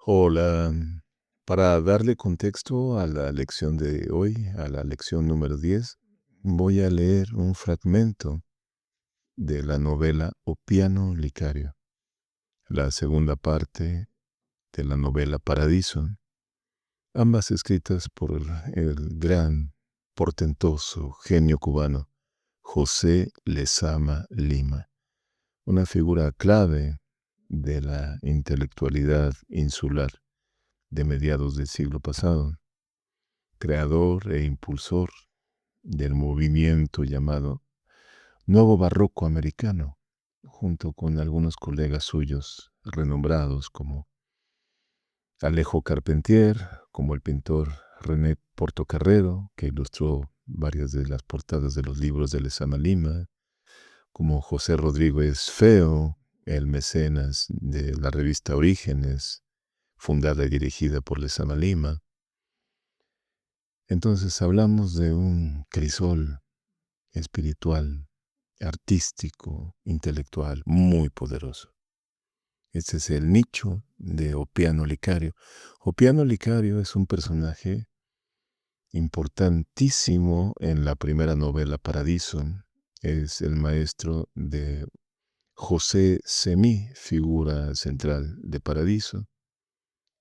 Hola, para darle contexto a la lección de hoy, a la lección número 10, voy a leer un fragmento de la novela Opiano Licario, la segunda parte de la novela Paradiso, ambas escritas por el gran, portentoso genio cubano José Lezama Lima, una figura clave de la intelectualidad insular de mediados del siglo pasado, creador e impulsor del movimiento llamado Nuevo Barroco Americano, junto con algunos colegas suyos renombrados como Alejo Carpentier, como el pintor René Portocarrero, que ilustró varias de las portadas de los libros de Lezama Lima, como José Rodríguez Feo, el mecenas de la revista Orígenes, fundada y dirigida por Lezama Lima. Entonces hablamos de un crisol espiritual, artístico, intelectual, muy poderoso. Este es el nicho de Opiano Licario. Opiano Licario es un personaje importantísimo en la primera novela Paradiso. Es el maestro de José Semí, figura central de Paradiso,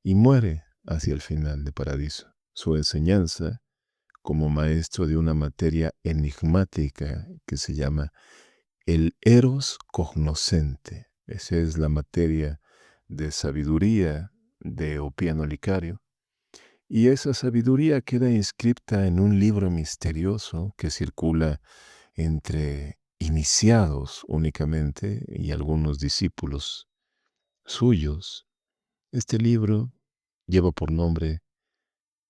y muere hacia el final de Paradiso. Su enseñanza como maestro de una materia enigmática que se llama el eros cognoscente. Esa es la materia de sabiduría de Opiano Licario. Y esa sabiduría queda inscripta en un libro misterioso que circula entre iniciados únicamente y algunos discípulos suyos. Este libro lleva por nombre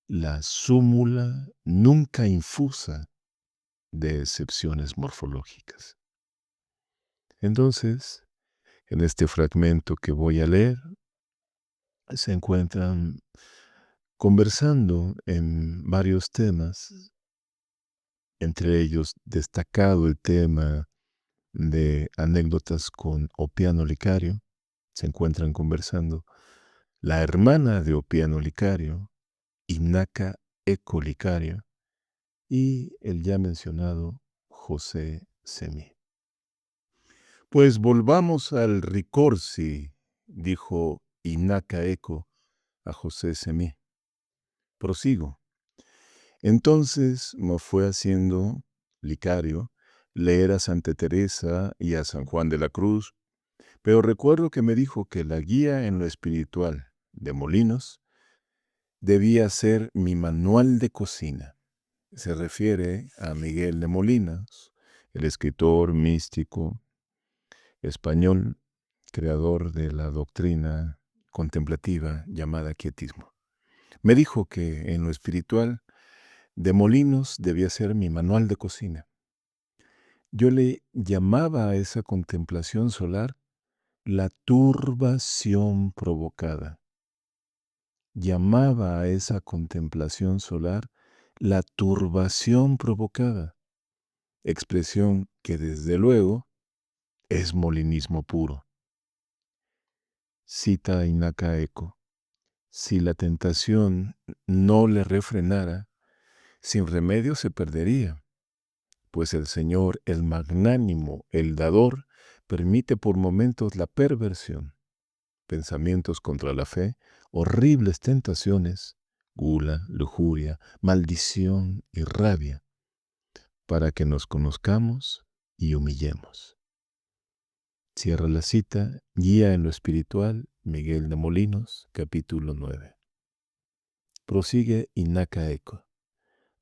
La súmula nunca infusa de excepciones morfológicas. Entonces, en este fragmento que voy a leer, se encuentran conversando en varios temas, entre ellos destacado el tema de anécdotas con Opiano Licario. Se encuentran conversando la hermana de Opiano Licario, Inaca Eco Licario, y el ya mencionado José Semí. Pues volvamos al Ricorsi, dijo Inaca Eco a José Semí. Prosigo. Entonces me fue haciendo Licario leer a Santa Teresa y a San Juan de la Cruz, pero recuerdo que me dijo que la guía en lo espiritual de Molinos debía ser mi manual de cocina. Se refiere a Miguel de Molinos, el escritor místico español, creador de la doctrina contemplativa llamada quietismo. Me dijo que en lo espiritual de Molinos debía ser mi manual de cocina. Yo le llamaba a esa contemplación solar la turbación provocada. Llamaba a esa contemplación solar la turbación provocada, expresión que desde luego es molinismo puro. Cita Inaca Eco. Si la tentación no le refrenara, sin remedio se perdería, pues el Señor, el magnánimo, el dador, permite por momentos la perversión, pensamientos contra la fe, horribles tentaciones, gula, lujuria, maldición y rabia, para que nos conozcamos y humillemos. Cierra la cita, Guía en lo Espiritual, Miguel de Molinos, capítulo 9. Prosigue Inaca Eco.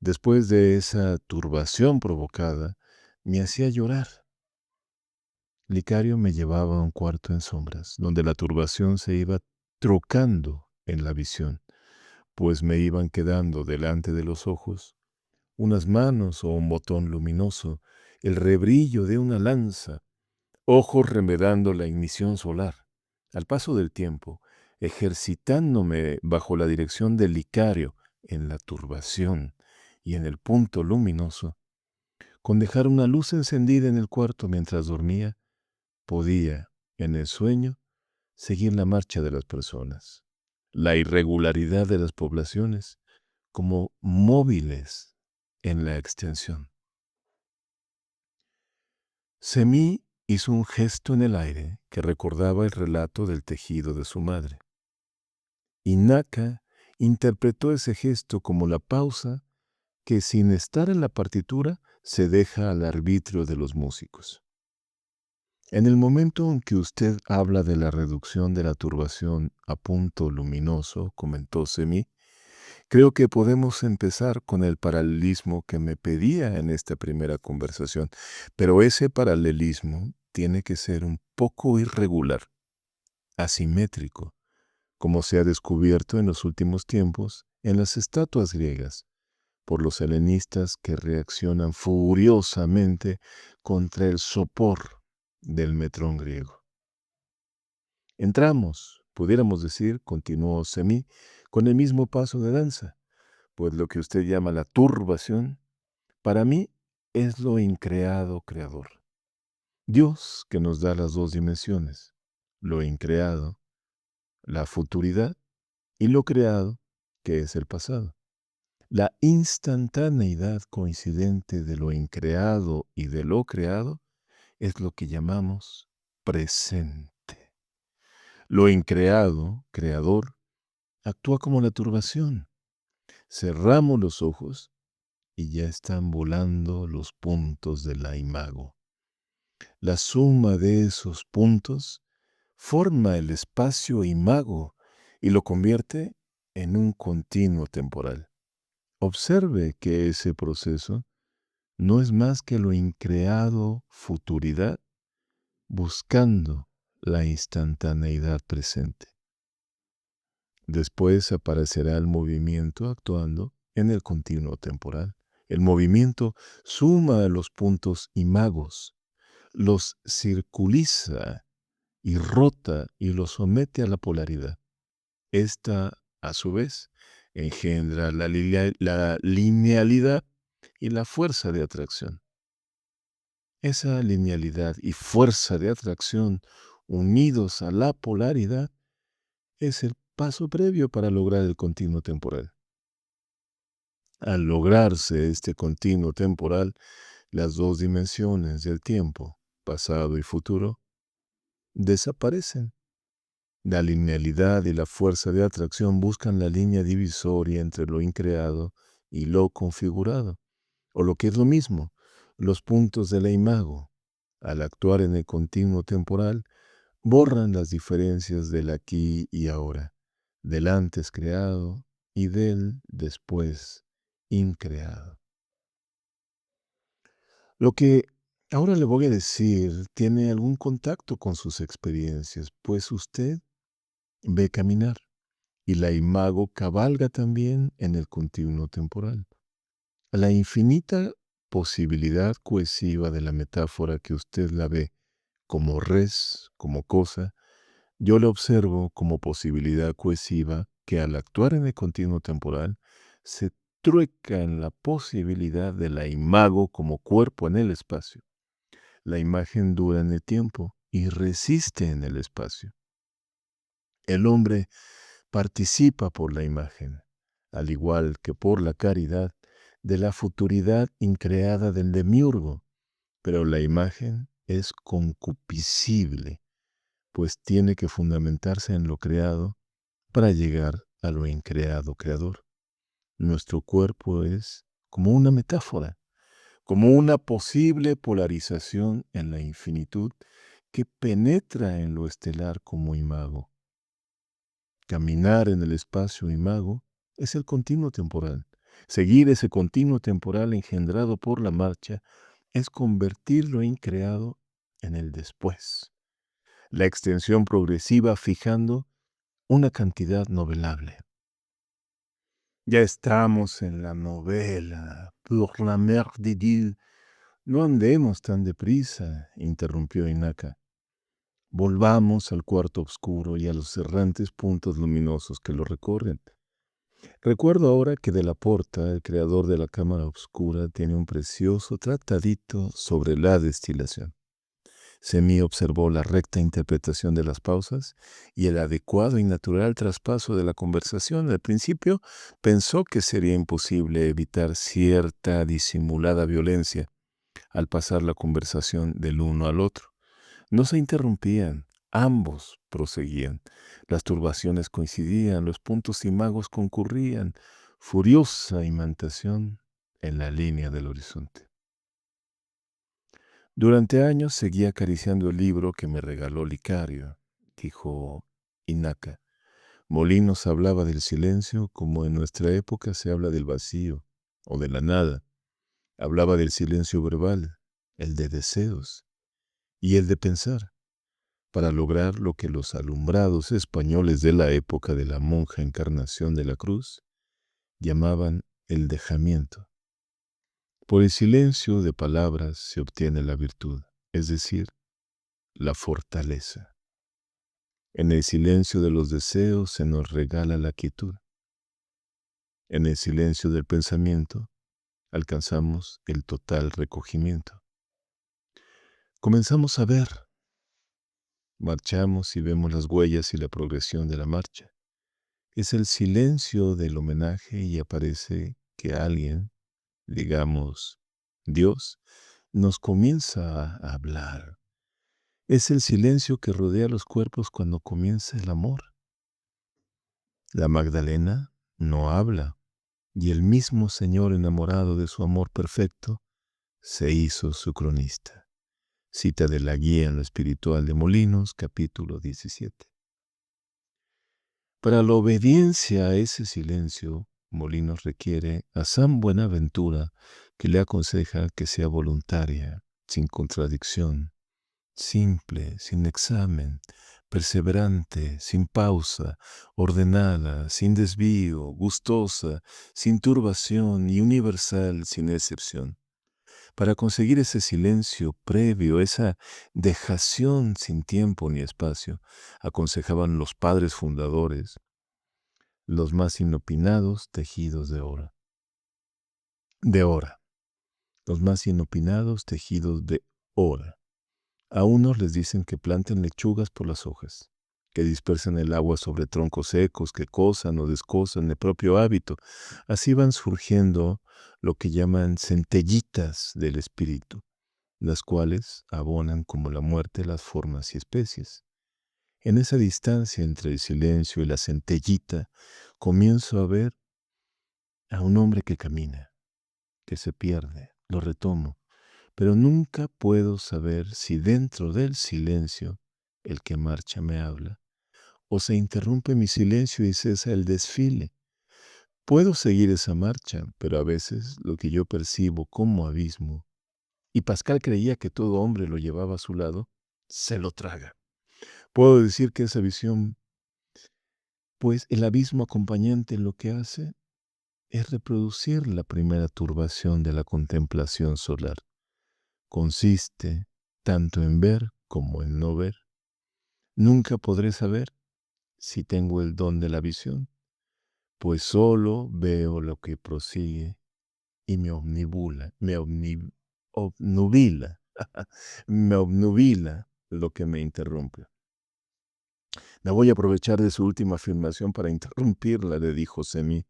Después de esa turbación provocada, me hacía llorar. Licario me llevaba a un cuarto en sombras, donde la turbación se iba trocando en la visión, pues me iban quedando delante de los ojos unas manos o un botón luminoso, el rebrillo de una lanza, ojos remedando la ignición solar. Al paso del tiempo, ejercitándome bajo la dirección del Licario en la turbación y en el punto luminoso, con dejar una luz encendida en el cuarto mientras dormía, podía, en el sueño, seguir la marcha de las personas. la irregularidad de las poblaciones como móviles en la extensión. Semí hizo un gesto en el aire que recordaba el relato del tejido de su madre. Y Naka interpretó ese gesto como la pausa que, sin estar en la partitura, se deja al arbitrio de los músicos. En el momento en que usted habla de la reducción de la turbación a punto luminoso, comentó Semí, creo que podemos empezar con el paralelismo que me pedía en esta primera conversación, pero ese paralelismo tiene que ser un poco irregular, asimétrico, como se ha descubierto en los últimos tiempos en las estatuas griegas, por los helenistas que reaccionan furiosamente contra el sopor del metrón griego. Entramos, pudiéramos decir, continuó Semí, con el mismo paso de danza, pues lo que usted llama la turbación, para mí es lo increado creador. Dios que nos da las dos dimensiones, lo increado, la futuridad, y lo creado, que es el pasado. La instantaneidad coincidente de lo increado y de lo creado es lo que llamamos presente. Lo increado, creador, actúa como la turbación. Cerramos los ojos y ya están volando los puntos de la imago. La suma de esos puntos forma el espacio imago y lo convierte en un continuo temporal. Observe que ese proceso no es más que lo increado futuridad buscando la instantaneidad presente. Después aparecerá el movimiento actuando en el continuo temporal. El movimiento suma los puntos imagos, los circuliza y rota y los somete a la polaridad. Esta, a su vez, engendra la linealidad y la fuerza de atracción. Esa linealidad y fuerza de atracción unidos a la polaridad es el paso previo para lograr el continuo temporal. Al lograrse este continuo temporal, las dos dimensiones del tiempo, pasado y futuro, desaparecen. La linealidad y la fuerza de atracción buscan la línea divisoria entre lo increado y lo configurado, o lo que es lo mismo, los puntos de la imago. Al actuar en el continuo temporal, borran las diferencias del aquí y ahora, del antes creado y del después increado. Lo que ahora le voy a decir tiene algún contacto con sus experiencias, pues usted ve caminar y la imago cabalga también en el continuo temporal. La infinita posibilidad cohesiva de la metáfora que usted la ve como res, como cosa, yo la observo como posibilidad cohesiva que al actuar en el continuo temporal se trueca en la posibilidad de la imago como cuerpo en el espacio. La imagen dura en el tiempo y resiste en el espacio. El hombre participa por la imagen, al igual que por la caridad, de la futuridad increada del demiurgo, pero la imagen es concupiscible, pues tiene que fundamentarse en lo creado para llegar a lo increado creador. Nuestro cuerpo es como una metáfora, como una posible polarización en la infinitud que penetra en lo estelar como imago. Caminar en el espacio imago es el continuo temporal. Seguir ese continuo temporal engendrado por la marcha es convertir lo increado en el después. La extensión progresiva fijando una cantidad novelable. Ya estamos en la novela. Pour l'amour de Dieu. No andemos tan deprisa, interrumpió Inaka. Volvamos al cuarto oscuro y a los errantes puntos luminosos que lo recorren. Recuerdo ahora que de la Porta, el creador de la cámara oscura, tiene un precioso tratadito sobre la destilación. Semí observó la recta interpretación de las pausas y el adecuado y natural traspaso de la conversación. Al principio pensó que sería imposible evitar cierta disimulada violencia al pasar la conversación del uno al otro. No se interrumpían, ambos proseguían. Las turbaciones coincidían, los puntos imagos concurrían, furiosa imantación en la línea del horizonte. Durante años seguí acariciando el libro que me regaló Licario, dijo Inaka. Molinos hablaba del silencio como en nuestra época se habla del vacío o de la nada. Hablaba del silencio verbal, el de deseos y el de pensar, para lograr lo que los alumbrados españoles de la época de la monja Encarnación de la Cruz llamaban el dejamiento. Por el silencio de palabras se obtiene la virtud, es decir, la fortaleza. En el silencio de los deseos se nos regala la quietud. En el silencio del pensamiento alcanzamos el total recogimiento. Comenzamos a ver, marchamos y vemos las huellas y la progresión de la marcha. Es el silencio del homenaje y aparece que alguien, digamos Dios, nos comienza a hablar. Es el silencio que rodea los cuerpos cuando comienza el amor. La Magdalena no habla, y el mismo Señor enamorado de su amor perfecto se hizo su cronista. Cita de la Guía en lo Espiritual de Molinos, capítulo 17. Para la obediencia a ese silencio, Molinos requiere a San Buenaventura, que le aconseja que sea voluntaria, sin contradicción, simple, sin examen, perseverante, sin pausa, ordenada, sin desvío, gustosa, sin turbación y universal, sin excepción. Para conseguir ese silencio previo, esa dejación sin tiempo ni espacio, aconsejaban los padres fundadores, los más inopinados tejidos de hora. Los más inopinados tejidos de hora. A unos les dicen que planten lechugas por las hojas, que dispersen el agua sobre troncos secos, que cosan o descosan de propio hábito. Así van surgiendo lo que llaman centellitas del espíritu, las cuales abonan como la muerte las formas y especies. En esa distancia entre el silencio y la centellita, comienzo a ver a un hombre que camina, que se pierde, lo retomo, pero nunca puedo saber si dentro del silencio el que marcha me habla, o se interrumpe mi silencio y cesa el desfile. Puedo seguir esa marcha, pero a veces lo que yo percibo como abismo, y Pascal creía que todo hombre lo llevaba a su lado, se lo traga. Puedo decir que esa visión, pues el abismo acompañante lo que hace es reproducir la primera turbación de la contemplación solar. Consiste tanto en ver como en no ver. Nunca podré saber si tengo el don de la visión, pues solo veo lo que prosigue y me obnubila, obnubila, me obnubila lo que me interrumpe. Me voy a aprovechar de su última afirmación para interrumpirla, le dijo Semí.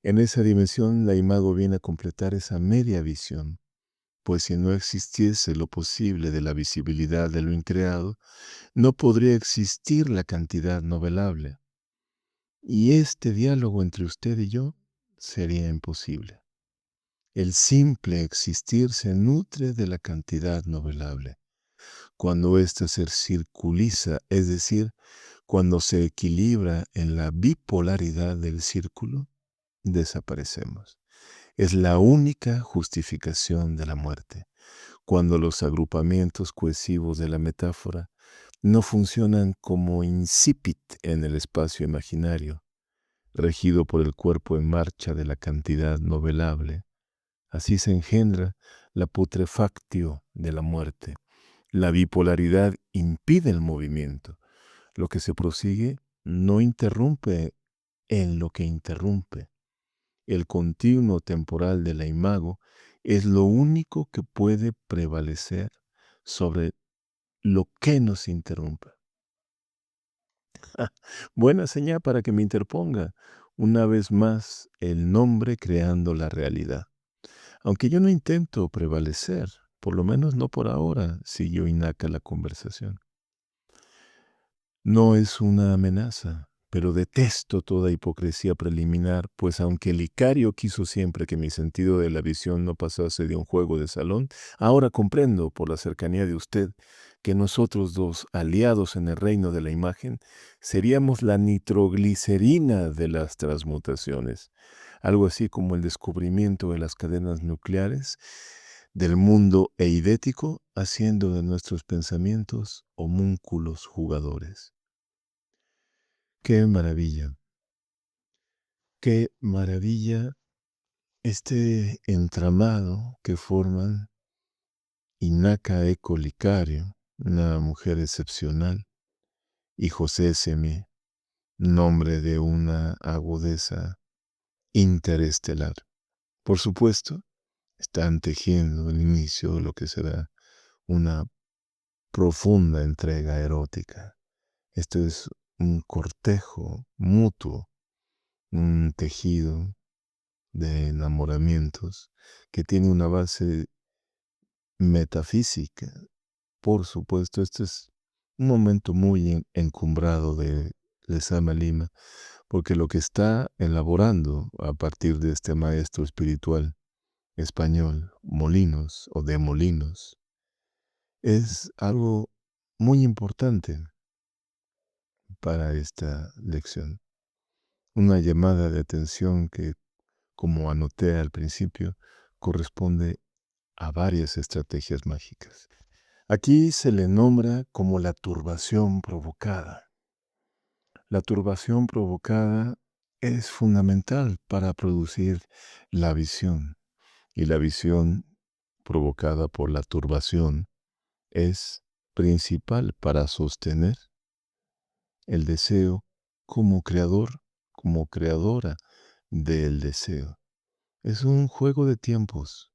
En esa dimensión la imago viene a completar esa media visión, pues si no existiese lo posible de la visibilidad de lo increado, no podría existir la cantidad novelable. Y este diálogo entre usted y yo sería imposible. El simple existir se nutre de la cantidad novelable. Cuando ésta se circuliza, es decir, cuando se equilibra en la bipolaridad del círculo, desaparecemos. Es la única justificación de la muerte. Cuando los agrupamientos cohesivos de la metáfora no funcionan como incipit en el espacio imaginario, regido por el cuerpo en marcha de la cantidad novelable, así se engendra la putrefactio de la muerte. La bipolaridad impide el movimiento. Lo que se prosigue no interrumpe en lo que interrumpe. El continuo temporal de la imago es lo único que puede prevalecer sobre lo que nos interrumpa. Buena señal para que me interponga, una vez más, el nombre creando la realidad. Aunque yo no intento prevalecer, por lo menos no por ahora, siguió Inaka la conversación. No es una amenaza, pero detesto toda hipocresía preliminar, pues aunque el Icario quiso siempre que mi sentido de la visión no pasase de un juego de salón, ahora comprendo, por la cercanía de usted, que nosotros dos, aliados en el reino de la imagen, seríamos la nitroglicerina de las transmutaciones, algo así como el descubrimiento de las cadenas nucleares del mundo eidético, haciendo de nuestros pensamientos homúnculos jugadores. Qué maravilla este entramado que forman Inaka Eco Licario, una mujer excepcional, y José Semí, nombre de una agudeza interestelar. Por supuesto, están tejiendo el inicio de lo que será una profunda entrega erótica. Esto es un cortejo mutuo, un tejido de enamoramientos que tiene una base metafísica. Por supuesto, este es un momento muy encumbrado de Lezama Lima, porque lo que está elaborando a partir de este maestro espiritual español, Molinos o de Molinos, es algo muy importante para esta lección. Una llamada de atención que, como anoté al principio, corresponde a varias estrategias mágicas. Aquí se le nombra como la turbación provocada. La turbación provocada es fundamental para producir la visión, y la visión provocada por la turbación es principal para sostener el deseo como creador, como creadora del deseo. Es un juego de tiempos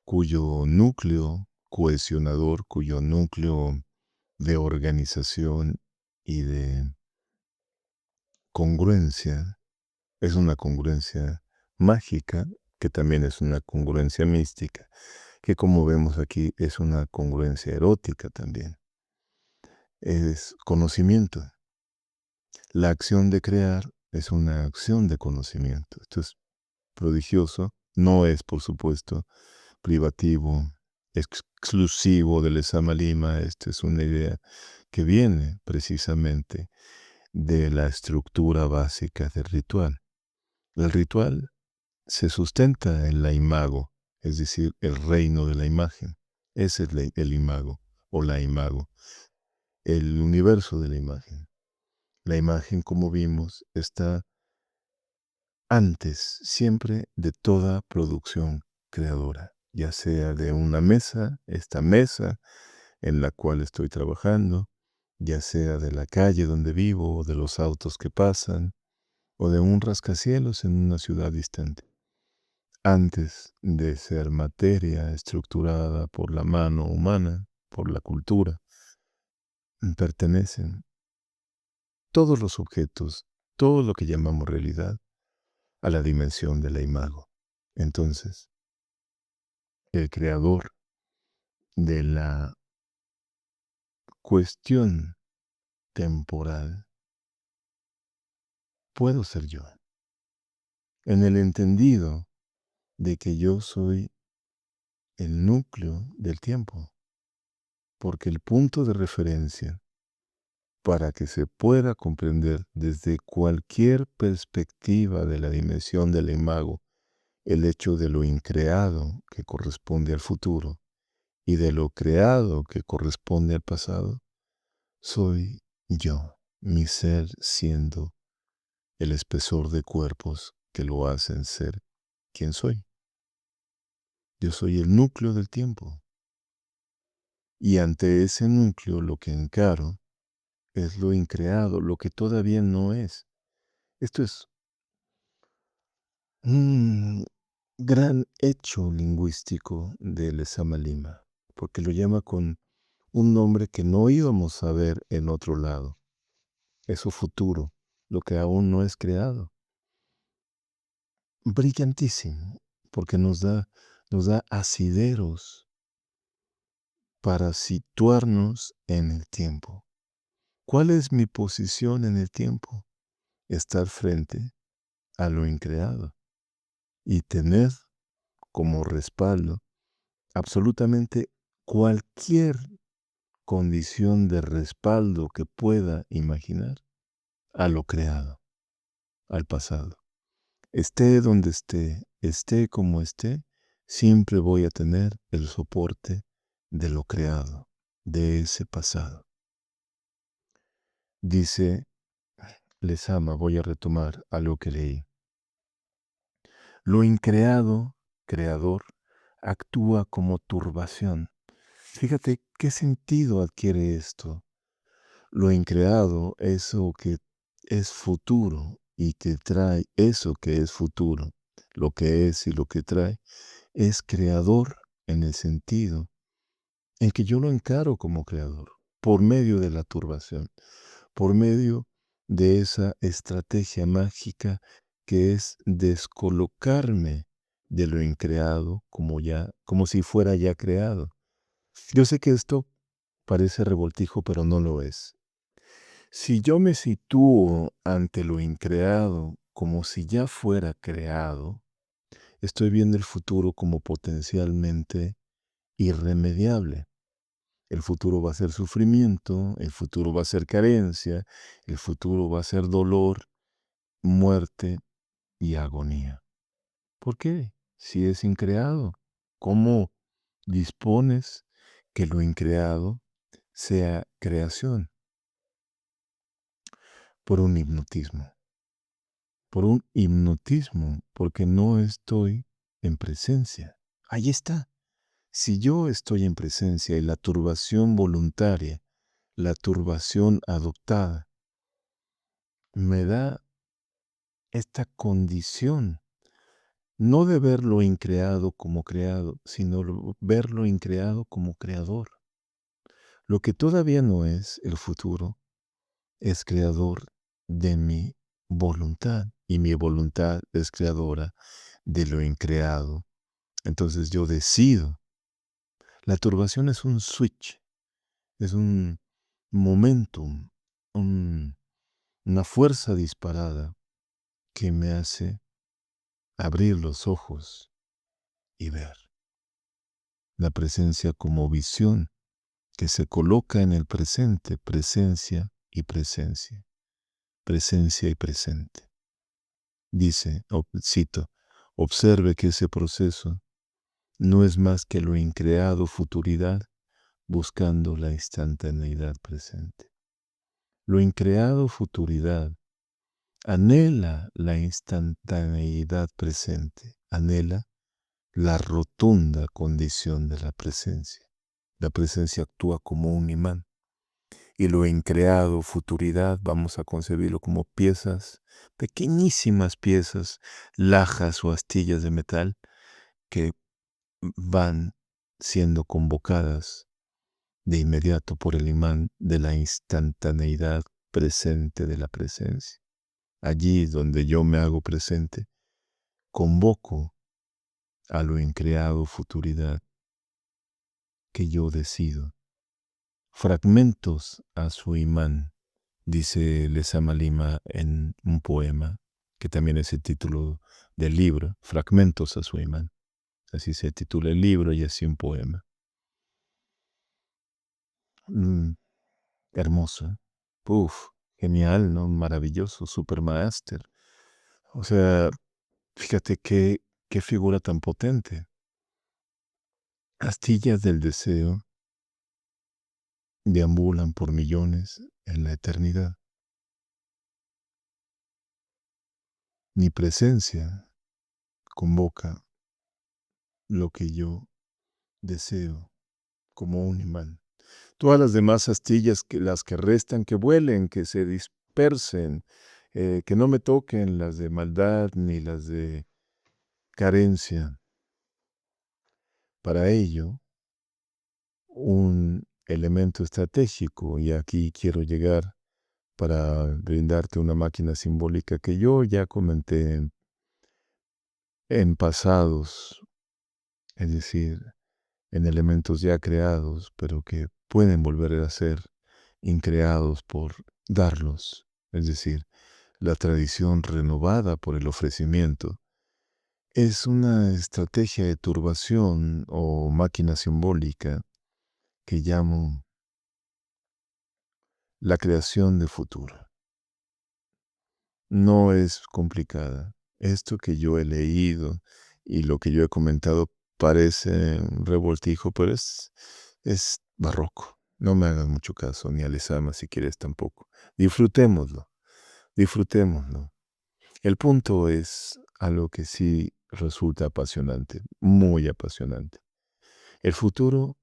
cuyo núcleo cohesionador, cuyo núcleo de organización y de congruencia es una congruencia mágica, que también es una congruencia mística, que como vemos aquí es una congruencia erótica también. Es conocimiento. La acción de crear es una acción de conocimiento. Esto es prodigioso. No es, por supuesto, privativo, exclusivo del Lezama Lima. Esta es una idea que viene precisamente de la estructura básica del ritual. El ritual se sustenta en la imago, es decir, el reino de la imagen. Ese es el imago o la imago, el universo de la imagen. La imagen, como vimos, está antes siempre de toda producción creadora, ya sea de una mesa, esta mesa en la cual estoy trabajando, ya sea de la calle donde vivo, o de los autos que pasan, o de un rascacielos en una ciudad distante. Antes de ser materia estructurada por la mano humana, por la cultura, pertenecen todos los objetos, todo lo que llamamos realidad, a la dimensión de la imago. Entonces, el creador de la cuestión temporal puedo ser yo, en el entendido de que yo soy el núcleo del tiempo, porque el punto de referencia para que se pueda comprender desde cualquier perspectiva de la dimensión del imago el hecho de lo increado que corresponde al futuro y de lo creado que corresponde al pasado, soy yo, mi ser siendo el espesor de cuerpos que lo hacen ser quien soy. Yo soy el núcleo del tiempo. Y ante ese núcleo lo que encaro es lo increado, lo que todavía no es. Esto es un gran hecho lingüístico de Lezama Lima, porque lo llama con un nombre que no íbamos a ver en otro lado. Eso futuro, lo que aún no es creado. Brillantísimo, porque nos da asideros para situarnos en el tiempo. ¿Cuál es mi posición en el tiempo? Estar frente a lo increado y tener como respaldo absolutamente cualquier condición de respaldo que pueda imaginar a lo creado, al pasado. Esté donde esté como esté, siempre voy a tener el soporte de lo creado, de ese pasado. Dice Lezama, voy a retomar algo que leí. Lo increado, creador, actúa como turbación. Fíjate qué sentido adquiere esto. Lo increado, eso que es futuro y que trae eso que es futuro, lo que es y lo que trae, es creador en el sentido en que yo lo encaro como creador, por medio de la turbación, por medio de esa estrategia mágica que es descolocarme de lo increado como si fuera ya creado. Yo sé que esto parece revoltijo, pero no lo es. Si yo me sitúo ante lo increado como si ya fuera creado, estoy viendo el futuro como potencialmente irremediable. El futuro va a ser sufrimiento, el futuro va a ser carencia, el futuro va a ser dolor, muerte y agonía. ¿Por qué? Si es increado, ¿cómo dispones que lo increado sea creación? Por un hipnotismo. Por un hipnotismo, porque no estoy en presencia. Ahí está. Si yo estoy en presencia y la turbación voluntaria, la turbación adoptada, me da esta condición, no de ver lo increado como creado, sino ver lo increado como creador. Lo que todavía no es el futuro es creador de mi voluntad y mi voluntad es creadora de lo increado. Entonces yo decido. La turbación es un switch, es un momentum, una fuerza disparada que me hace abrir los ojos y ver la presencia como visión que se coloca en el presente, presencia y presencia, presencia y presente. Dice, cito, observe que ese proceso no es más que lo increado futuridad buscando la instantaneidad presente. Lo increado futuridad anhela la instantaneidad presente, anhela la rotunda condición de la presencia. La presencia actúa como un imán y lo increado futuridad vamos a concebirlo como piezas, pequeñísimas piezas, lajas o astillas de metal que van siendo convocadas de inmediato por el imán de la instantaneidad presente de la presencia. Allí donde yo me hago presente, convoco a lo increado futuridad que yo decido. Fragmentos a su imán, dice Lezama Lima en un poema, que también es el título del libro, Fragmentos a su imán. Así se titula el libro y así un poema. Hermoso. Uf, genial, ¿no? Maravilloso, supermaster. O sea, fíjate qué figura tan potente. Astillas del deseo deambulan por millones en la eternidad. Mi presencia convoca lo que yo deseo como un imán. Todas las demás astillas, las que restan, que vuelen, que se dispersen, que no me toquen las de maldad ni las de carencia. Para ello, un elemento estratégico, y aquí quiero llegar para brindarte una máquina simbólica que yo ya comenté en pasados, es decir, en elementos ya creados, pero que pueden volver a ser increados por darlos, es decir, la tradición renovada por el ofrecimiento. Es una estrategia de turbación o máquina simbólica que llamo la creación de futuro. No es complicada. Esto que yo he leído y lo que yo he comentado parece un revoltijo, pero es barroco. No me hagas mucho caso, ni a Lezama si quieres tampoco. Disfrutémoslo, disfrutémoslo. El punto es algo que sí resulta apasionante, muy apasionante. El futuro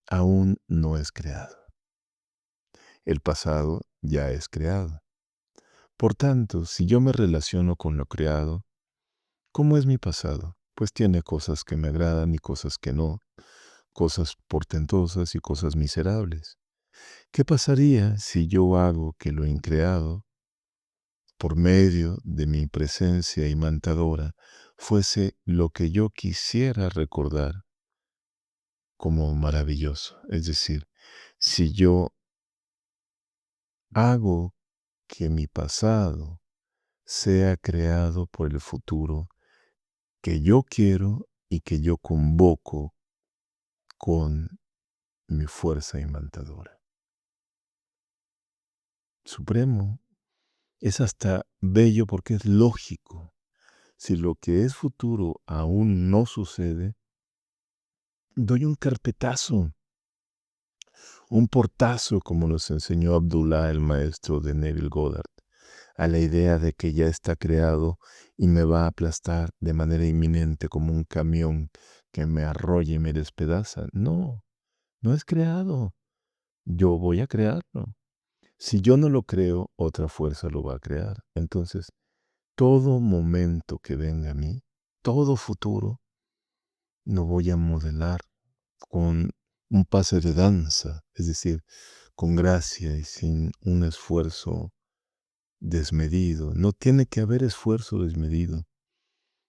aún no es creado. El pasado ya es creado. Por tanto, si yo me relaciono con lo creado, ¿cómo es mi pasado? Pues tiene cosas que me agradan y cosas que no, cosas portentosas y cosas miserables. ¿Qué pasaría si yo hago que lo increado, por medio de mi presencia imantadora, fuese lo que yo quisiera recordar como maravilloso? Es decir, si yo hago que mi pasado sea creado por el futuro que yo quiero y que yo convoco con mi fuerza imantadora. Supremo, es hasta bello porque es lógico. Si lo que es futuro aún no sucede, doy un carpetazo, un portazo, como nos enseñó Abdullah, el maestro de Neville Goddard, a la idea de que ya está creado y me va a aplastar de manera inminente como un camión que me arrolla y me despedaza. No, no es creado. Yo voy a crearlo. Si yo no lo creo, otra fuerza lo va a crear. Entonces, todo momento que venga a mí, todo futuro, lo voy a modelar con un pase de danza, es decir, con gracia y sin un esfuerzo desmedido. No tiene que haber esfuerzo desmedido.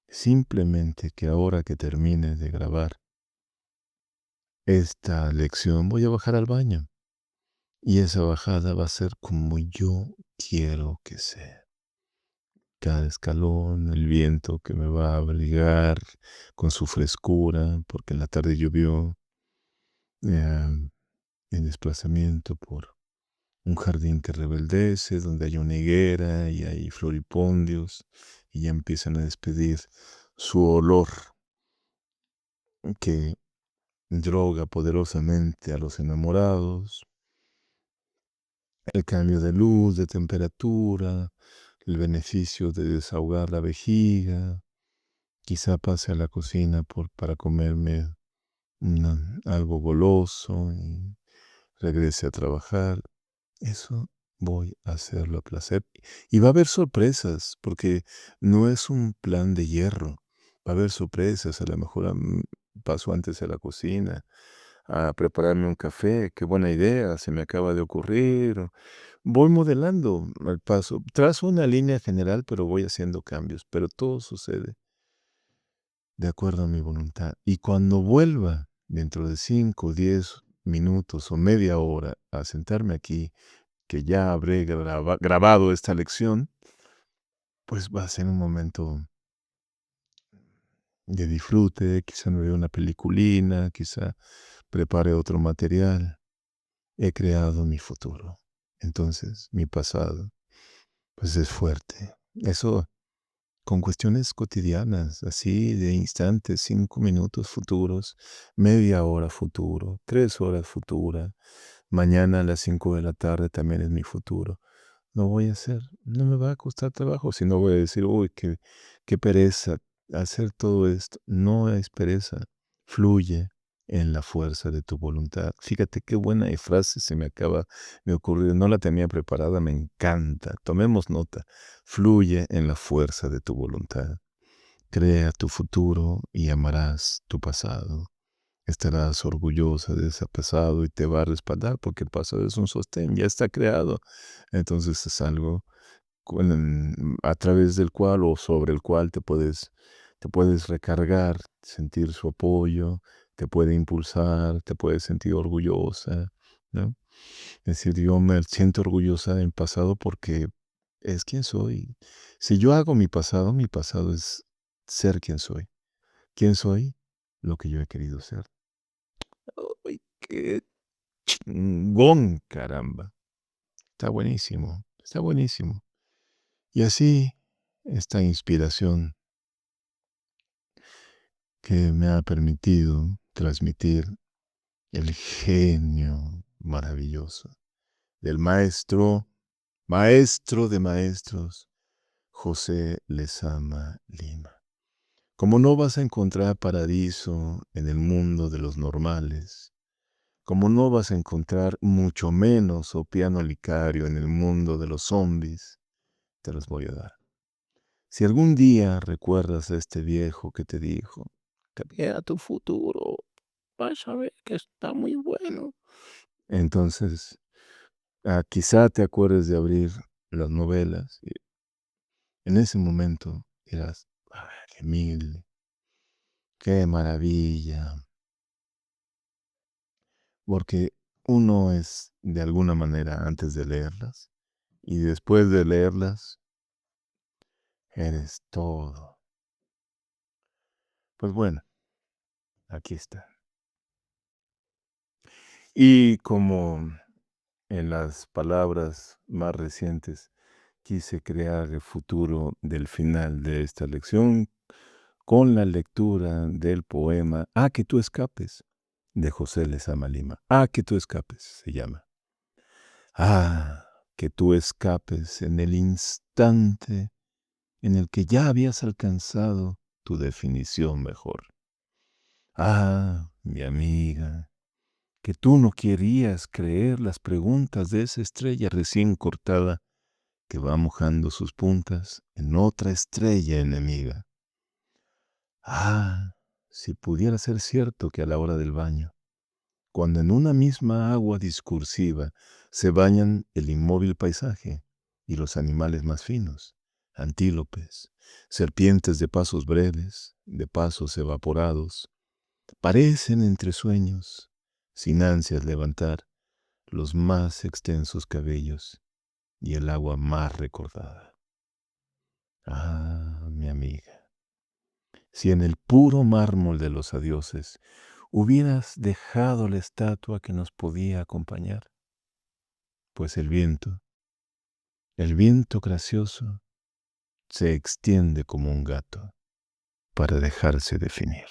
Simplemente que ahora que termine de grabar esta lección, voy a bajar al baño. Y esa bajada va a ser como yo quiero que sea. Cada escalón, el viento que me va a abrigar con su frescura, porque en la tarde llovió, en desplazamiento por un jardín que rebeldece, donde hay una higuera y hay floripondios, y ya empiezan a despedir su olor que droga poderosamente a los enamorados, el cambio de luz, de temperatura, el beneficio de desahogar la vejiga, quizá pase a la cocina para comerme algo goloso y regrese a trabajar. Eso voy a hacerlo a placer. Y va a haber sorpresas, porque no es un plan de hierro. Va a haber sorpresas. A lo mejor paso antes a la cocina a prepararme un café. Qué buena idea, se me acaba de ocurrir. Voy modelando al paso. Trazo una línea general, pero voy haciendo cambios. Pero todo sucede de acuerdo a mi voluntad. Y cuando vuelva dentro de 5, 10 minutos o media hora a sentarme aquí, que ya habré grabado esta lección, pues va a ser un momento de disfrute, quizá me vea una peliculina, quizá prepare otro material. He creado mi futuro. Entonces, mi pasado, pues es fuerte. Eso con cuestiones cotidianas, así de instantes, 5 minutos futuros, media hora futuro, 3 horas futura. Mañana a las 5 de la tarde también es mi futuro. Lo voy a hacer. No me va a costar trabajo, sino voy a decir, uy, qué pereza hacer todo esto. No es pereza, fluye en la fuerza de tu voluntad. Fíjate qué buena frase se me acaba de ocurrir. No la tenía preparada, me encanta. Tomemos nota. Fluye en la fuerza de tu voluntad. Crea tu futuro y amarás tu pasado. estarás orgullosa de ese pasado y te va a respaldar porque el pasado es un sostén, ya está creado. Entonces es algo a través del cual o sobre el cual te puedes recargar, sentir su apoyo, te puede impulsar, te puedes sentir orgullosa, ¿no? Es decir, yo me siento orgullosa del pasado porque es quien soy. Si yo hago mi pasado es ser quien soy. ¿Quién soy? Lo que yo he querido ser. ¡Ay, qué chingón, caramba! Está buenísimo, está buenísimo. Y así, esta inspiración que me ha permitido transmitir el genio maravilloso del maestro de maestros, José Lezama Lima. Como no vas a encontrar paradiso en el mundo de los normales, como no vas a encontrar mucho menos o piano licario en el mundo de los zombies, te los voy a dar. Si algún día recuerdas a este viejo que te dijo, cambia tu futuro, vas a ver que está muy bueno. Entonces, quizá te acuerdes de abrir las novelas y en ese momento dirás, qué mil, qué maravilla. Porque uno es de alguna manera antes de leerlas y después de leerlas eres todo. Pues bueno, aquí está. Y como en las palabras más recientes quise crear el futuro del final de esta lección con la lectura del poema que tú escapes de José Lezama Lima. Que tú escapes se llama. Que tú escapes en el instante en el que ya habías alcanzado tu definición mejor. Mi amiga, que tú no querías creer las preguntas de esa estrella recién cortada que va mojando sus puntas en otra estrella enemiga. Si pudiera ser cierto que a la hora del baño, cuando en una misma agua discursiva se bañan el inmóvil paisaje y los animales más finos, antílopes, serpientes de pasos breves, de pasos evaporados, parecen entre sueños, sin ansias levantar los más extensos cabellos y el agua más recordada. Mi amiga, si en el puro mármol de los adioses hubieras dejado la estatua que nos podía acompañar, pues el viento gracioso, se extiende como un gato para dejarse definir.